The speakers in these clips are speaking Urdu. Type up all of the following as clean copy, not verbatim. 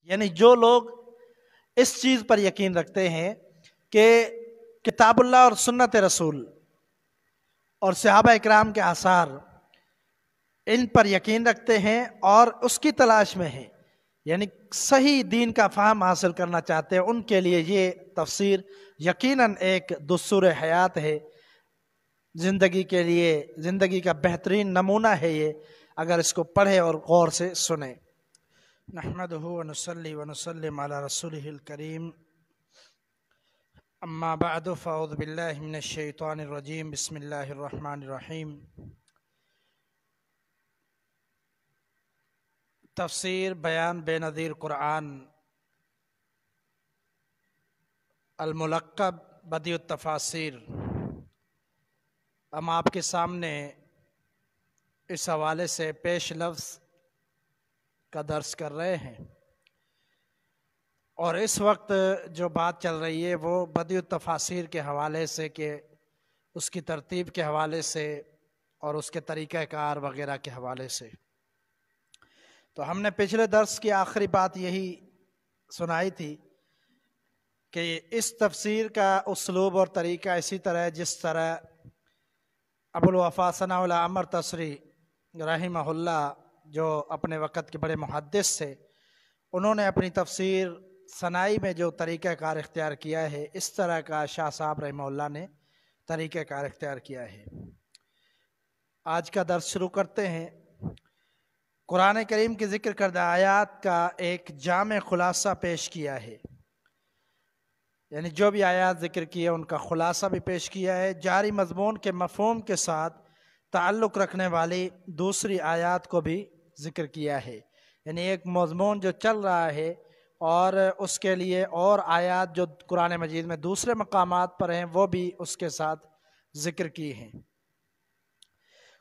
یعنی جو لوگ اس چیز پر یقین رکھتے ہیں کہ کتاب اللہ اور سنت رسول اور صحابہ اکرام کے آثار ان پر یقین رکھتے ہیں اور اس کی تلاش میں ہیں، یعنی صحیح دین کا فہم حاصل کرنا چاہتے ہیں، ان کے لیے یہ تفسیر یقیناً ایک دستور حیات ہے، زندگی کے لیے زندگی کا بہترین نمونہ ہے یہ، اگر اس کو پڑھے اور غور سے سنیں۔ نحمدہ ونصلی ونسلم علی رسولہ الکریم، اما بعد فاعوذ باللہ من الشیطان الرجیم، بسم اللہ الرحمن الرحیم۔ تفسیر بیان بے نظیر قرآن الملقب بدیع التفاسیر، ہم آپ کے سامنے اس حوالے سے پیش لفظ کا درس کر رہے ہیں، اور اس وقت جو بات چل رہی ہے وہ بدیع التفاسیر کے حوالے سے، کہ اس کی ترتیب کے حوالے سے اور اس کے طریقہ کار وغیرہ کے حوالے سے۔ تو ہم نے پچھلے درس کی آخری بات یہی سنائی تھی کہ اس تفسیر کا اسلوب اور طریقہ اسی طرح ہے جس طرح ابو الوفا ثناء اللہ عمر تصری رحمہ اللہ، جو اپنے وقت کے بڑے محدث تھے، انہوں نے اپنی تفسیر ثنائی میں جو طریقہ کار اختیار کیا ہے، اس طرح کا شاہ صاحب رحمہ اللہ نے طریقہ کار اختیار کیا ہے۔ آج کا درس شروع کرتے ہیں۔ قرآن کریم کی ذکر کردہ آیات کا ایک جامع خلاصہ پیش کیا ہے، یعنی جو بھی آیات ذکر کی ہے ان کا خلاصہ بھی پیش کیا ہے، جاری مضمون کے مفہوم کے ساتھ تعلق رکھنے والی دوسری آیات کو بھی ذکر کیا ہے، یعنی ایک مضمون جو چل رہا ہے اور اس کے لیے اور آیات جو قرآن مجید میں دوسرے مقامات پر ہیں وہ بھی اس کے ساتھ ذکر کی ہیں۔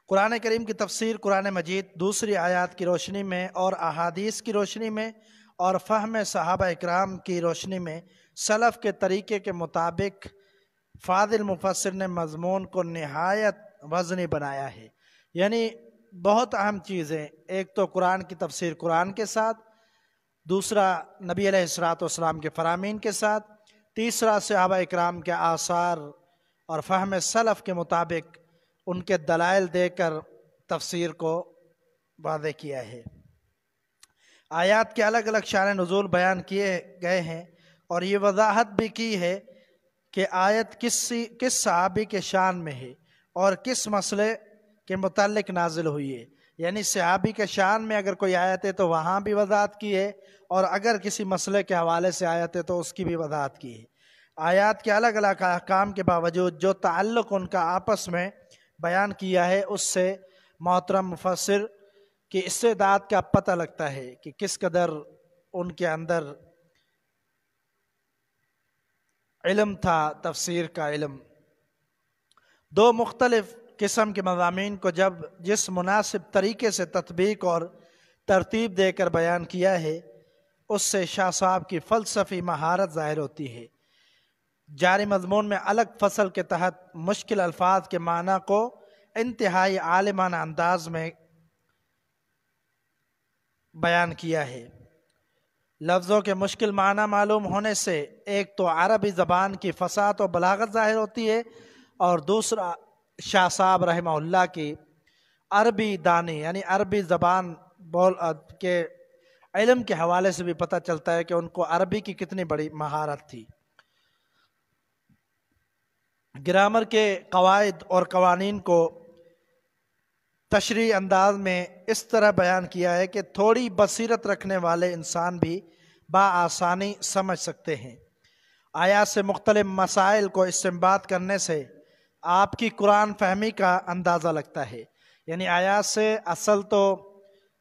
قرآن کریم کی تفسیر قرآن مجید دوسری آیات کی روشنی میں اور احادیث کی روشنی میں اور فہم صحابہ اکرام کی روشنی میں سلف کے طریقے کے مطابق فاضل مفسر نے مضمون کو نہایت وزنی بنایا ہے، یعنی بہت اہم چیزیں، ایک تو قرآن کی تفسیر قرآن کے ساتھ، دوسرا نبی علیہ الصلوۃ والسلام کے فرامین کے ساتھ، تیسرا صحابہ اکرام کے آثار اور فہم سلف کے مطابق ان کے دلائل دے کر تفسیر کو واضح کیا ہے۔ آیات کے الگ الگ شان نزول بیان کیے گئے ہیں اور یہ وضاحت بھی کی ہے کہ آیت کس صحابی کے شان میں ہے اور کس مسئلے کے متعلق نازل ہوئی ہے، یعنی صحابی کے شان میں اگر کوئی آیت ہے تو وہاں بھی وضاحت کی ہے، اور اگر کسی مسئلے کے حوالے سے آیت ہے تو اس کی بھی وضاحت کی ہے۔ آیات کے الگ الگ احکام کے باوجود جو تعلق ان کا آپس میں بیان کیا ہے، اس سے محترم مفسر کی استعداد کا پتہ لگتا ہے کہ کس قدر ان کے اندر علم تھا، تفسیر کا علم۔ دو مختلف قسم کے مضامین کو جس مناسب طریقے سے تطبیق اور ترتیب دے کر بیان کیا ہے، اس سے شاہ صاحب کی فلسفی مہارت ظاہر ہوتی ہے۔ جاری مضمون میں الگ فصل کے تحت مشکل الفاظ کے معنی کو انتہائی عالمانہ انداز میں بیان کیا ہے۔ لفظوں کے مشکل معنی معلوم ہونے سے ایک تو عربی زبان کی فصاحت و بلاغت ظاہر ہوتی ہے، اور دوسرا شاہ صاحب رحمہ اللہ کی عربی دانی، یعنی عربی زبان کے علم کے حوالے سے بھی پتہ چلتا ہے کہ ان کو عربی کی کتنی بڑی مہارت تھی۔ گرامر کے قواعد اور قوانین کو تشریحی انداز میں اس طرح بیان کیا ہے کہ تھوڑی بصیرت رکھنے والے انسان بھی بآسانی سمجھ سکتے ہیں۔ آیات سے مختلف مسائل کو استنباط کرنے سے آپ کی قرآن فہمی کا اندازہ لگتا ہے، یعنی آیات سے اصل تو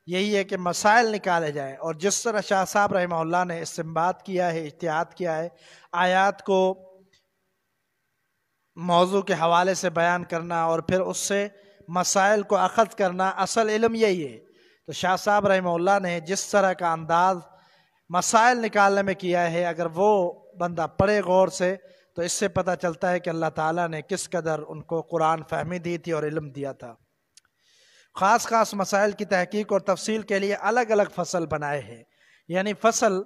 یہی ہے کہ مسائل نکالے جائیں، اور جس طرح شاہ صاحب رحمہ اللہ نے استنباط کیا ہے، اجتہاد کیا ہے، آیات کو موضوع کے حوالے سے بیان کرنا اور پھر اس سے مسائل کو اخذ کرنا، اصل علم یہی ہے۔ تو شاہ صاحب رحمہ اللہ نے جس طرح کا انداز مسائل نکالنے میں کیا ہے، اگر وہ بندہ پڑھے غور سے تو اس سے پتہ چلتا ہے کہ اللہ تعالیٰ نے کس قدر ان کو قرآن فہمی دی تھی اور علم دیا تھا۔ خاص مسائل کی تحقیق اور تفصیل کے لیے الگ الگ فصل بنائے ہیں، یعنی فصل،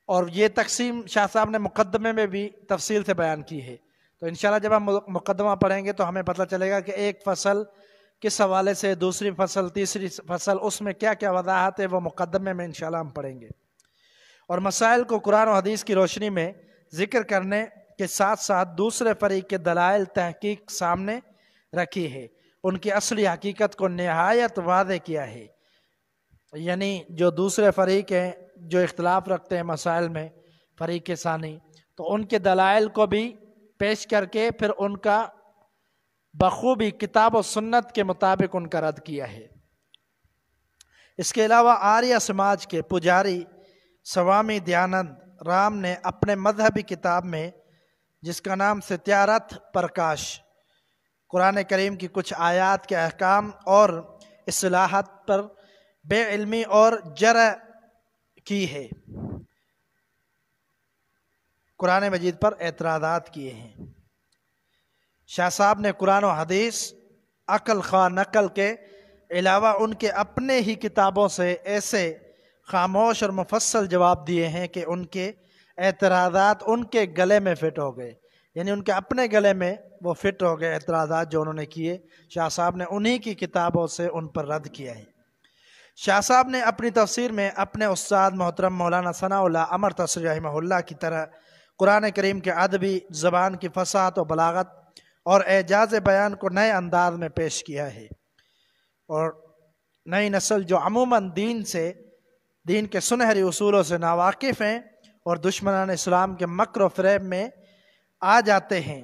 اور یہ تقسیم شاہ صاحب نے مقدمے میں بھی تفصیل سے بیان کی ہے، تو انشاءاللہ جب ہم مقدمہ پڑھیں گے تو ہمیں پتہ چلے گا کہ ایک فصل کس حوالے سے، دوسری فصل، تیسری فصل، اس میں کیا کیا وضاحت ہے، وہ مقدمے میں انشاءاللہ ہم پڑھیں گے۔ اور مسائل کو قرآن و حدیث کی روشنی میں ذکر کرنے کے ساتھ ساتھ دوسرے فریق کے دلائل تحقیق سامنے رکھی ہے، ان کی اصلی حقیقت کو نہایت واضح کیا ہے۔ یعنی جو دوسرے فریق ہیں جو اختلاف رکھتے ہیں مسائل میں، فریق ثانی، تو ان کے دلائل کو بھی پیش کر کے پھر ان کا بخوبی کتاب و سنت کے مطابق ان کا رد کیا ہے۔ اس کے علاوہ آریہ سماج کے پجاری سوامی دیانند رام نے اپنے مذہبی کتاب میں، جس کا نام ستیارتھ پرکاش، قرآن کریم کی کچھ آیات کے احکام اور اصلاحات پر بے علمی اور جرح کی ہے، قرآن مجید پر اعتراضات کیے ہیں۔ شاہ صاحب نے قرآن و حدیث، عقل خواہ نقل کے علاوہ ان کے اپنے ہی کتابوں سے ایسے خاموش اور مفصل جواب دیے ہیں کہ ان کے اعتراضات ان کے گلے میں فٹ ہو گئے، یعنی ان کے اپنے گلے میں وہ فٹ ہو گئے اعتراضات جو انہوں نے کیے، شاہ صاحب نے انہی کی کتابوں سے ان پر رد کیا ہے۔ شاہ صاحب نے اپنی تفسیر میں اپنے استاد محترم مولانا ثناء اللہ عمر تصری رحمہ اللہ کی طرح قرآن کریم کے ادبی زبان کی فصاحت و بلاغت اور اعجاز بیان کو نئے انداز میں پیش کیا ہے، اور نئی نسل جو عموماً دین کے سنہری اصولوں سے ناواقف ہیں اور دشمنان اسلام کے مکر و فریب میں آ جاتے ہیں،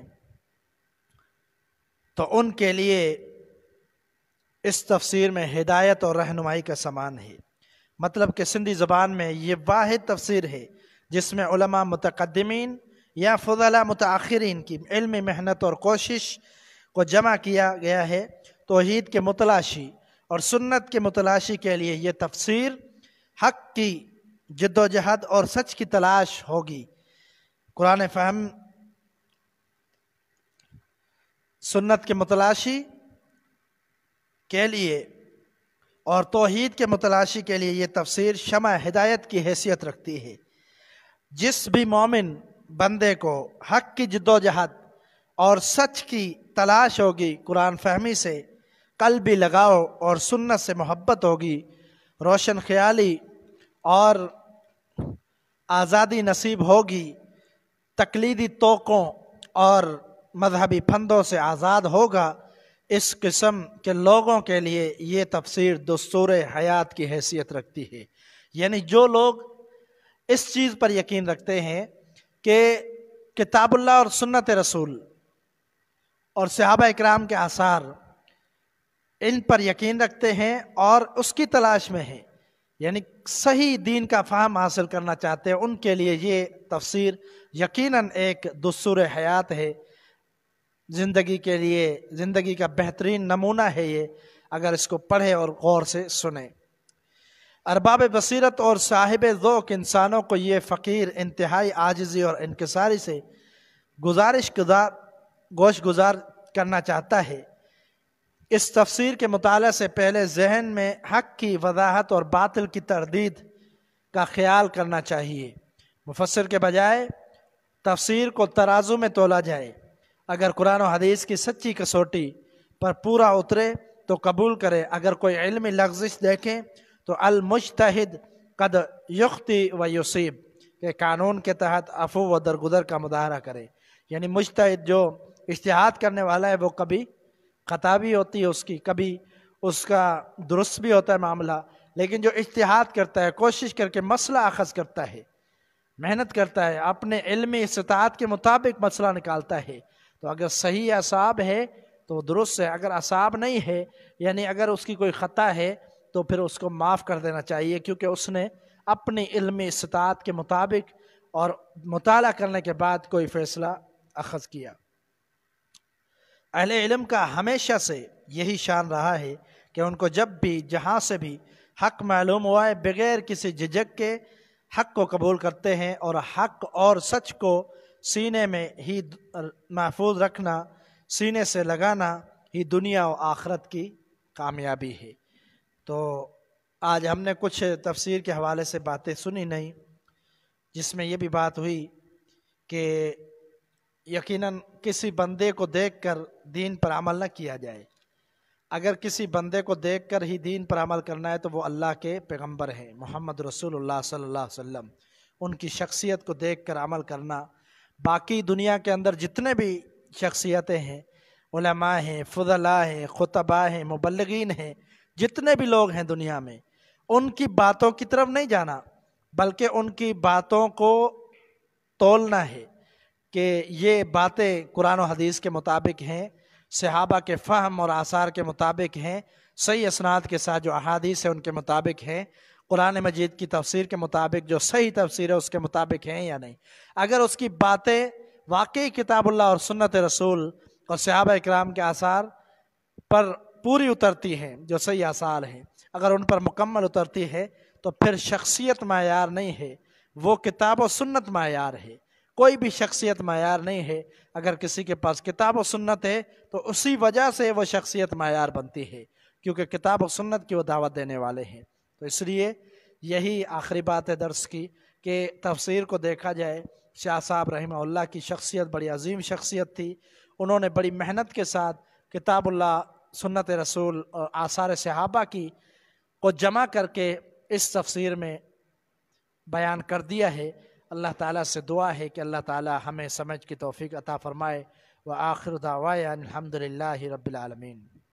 تو ان کے لیے اس تفسیر میں ہدایت اور رہنمائی کا سامان ہے۔ مطلب کہ سندھی زبان میں یہ واحد تفسیر ہے جس میں علماء متقدمین یا فضلاء متاخرین کی علمی محنت اور کوشش کو جمع کیا گیا ہے۔ توحید کے متلاشی اور سنت کے متلاشی کے لیے یہ تفسیر حق کی جد و جہد اور سچ کی تلاش ہوگی۔ قرآن فہم سنت کے متلاشی کے لیے اور توحید کے متلاشی کے لیے یہ تفسیر شمع ہدایت کی حیثیت رکھتی ہے۔ جس بھی مومن بندے کو حق کی جد و جہد اور سچ کی تلاش ہوگی، قرآن فہمی سے قلبی لگاؤ اور سنت سے محبت ہوگی، روشن خیالی اور آزادی نصیب ہوگی، تقلیدی توقوں اور مذہبی پھندوں سے آزاد ہوگا، اس قسم کے لوگوں کے لیے یہ تفسیر دستور حیات کی حیثیت رکھتی ہے۔ یعنی جو لوگ اس چیز پر یقین رکھتے ہیں کہ کتاب اللہ اور سنت رسول اور صحابہ اکرام کے آثار، ان پر یقین رکھتے ہیں اور اس کی تلاش میں ہیں، یعنی صحیح دین کا فہم حاصل کرنا چاہتے ہیں، ان کے لیے یہ تفسیر یقیناً ایک دستور حیات ہے، زندگی کے لیے زندگی کا بہترین نمونہ ہے یہ، اگر اس کو پڑھے اور غور سے سنیں۔ ارباب بصیرت اور صاحب ذوق انسانوں کو یہ فقیر انتہائی عاجزی اور انکساری سے گوش گزار کرنا چاہتا ہے۔ اس تفسیر کے مطالعہ سے پہلے ذہن میں حق کی وضاحت اور باطل کی تردید کا خیال کرنا چاہیے۔ مفسر کے بجائے تفسیر کو ترازو میں تولا جائے، اگر قرآن و حدیث کی سچی کسوٹی پر پورا اترے تو قبول کرے، اگر کوئی علمی لغزش دیکھیں تو المجتہد قد یخطی و یصیب کہ قانون کے تحت عفو و درگزر کا مظاہرہ کرے۔ یعنی مجتہد جو اجتہاد کرنے والا ہے وہ کبھی خطا بھی ہوتی ہے اس کی، کبھی اس کا درست بھی ہوتا ہے معاملہ، لیکن جو اجتہاد کرتا ہے، کوشش کر کے مسئلہ اخذ کرتا ہے، محنت کرتا ہے، اپنے علمی استطاعت کے مطابق مسئلہ نکالتا ہے، تو اگر صحیح اصاب ہے تو درست ہے، اگر اصاب نہیں ہے یعنی اگر اس کی کوئی خطا ہے تو پھر اس کو معاف کر دینا چاہیے، کیونکہ اس نے اپنی علمی استطاعت کے مطابق اور مطالعہ کرنے کے بعد کوئی فیصلہ اخذ کیا۔ اہل علم کا ہمیشہ سے یہی شان رہا ہے کہ ان کو جب بھی جہاں سے بھی حق معلوم ہوا ہے، بغیر کسی جھجک کے حق کو قبول کرتے ہیں، اور حق اور سچ کو سینے میں ہی محفوظ رکھنا، سینے سے لگانا ہی دنیا و آخرت کی کامیابی ہے۔ تو آج ہم نے کچھ تفسیر کے حوالے سے باتیں سنی نہیں، جس میں یہ بھی بات ہوئی کہ یقیناً کسی بندے کو دیکھ کر دین پر عمل نہ کیا جائے۔ اگر کسی بندے کو دیکھ کر ہی دین پر عمل کرنا ہے تو وہ اللہ کے پیغمبر ہیں، محمد رسول اللہ صلی اللہ علیہ وسلم، ان کی شخصیت کو دیکھ کر عمل کرنا۔ باقی دنیا کے اندر جتنے بھی شخصیتیں ہیں، علماء ہیں، فضلاء ہیں، خطباء ہیں، مبلغین ہیں، جتنے بھی لوگ ہیں دنیا میں، ان کی باتوں کی طرف نہیں جانا، بلکہ ان کی باتوں کو تولنا ہے کہ یہ باتیں قرآن و حدیث کے مطابق ہیں، صحابہ کے فہم اور آثار کے مطابق ہیں، صحیح اسناد کے ساتھ جو احادیث ہیں ان کے مطابق ہیں، قرآن مجید کی تفسیر کے مطابق جو صحیح تفسیر ہے اس کے مطابق ہیں یا نہیں۔ اگر اس کی باتیں واقعی کتاب اللہ اور سنت رسول اور صحابہ اکرام کے آثار پر پوری اترتی ہیں، جو صحیح آثار ہیں، اگر ان پر مکمل اترتی ہے تو پھر شخصیت معیار نہیں ہے، وہ کتاب و سنت معیار ہے۔ کوئی بھی شخصیت معیار نہیں ہے، اگر کسی کے پاس کتاب و سنت ہے تو اسی وجہ سے وہ شخصیت معیار بنتی ہے، کیونکہ کتاب و سنت کی وہ دعوت دینے والے ہیں۔ تو اس لیے یہی آخری بات ہے درس کی کہ تفسیر کو دیکھا جائے۔ شاہ صاحب رحمہ اللہ کی شخصیت بڑی عظیم شخصیت تھی، انہوں نے بڑی محنت کے ساتھ کتاب اللہ، سنت رسول اور آثار صحابہ کی کو جمع کر کے اس تفسیر میں بیان کر دیا ہے۔ اللہ تعالیٰ سے دعا ہے کہ اللہ تعالیٰ ہمیں سمجھ کی توفیق عطا فرمائے۔ وآخر دعوانا الحمدللہ رب العالمین۔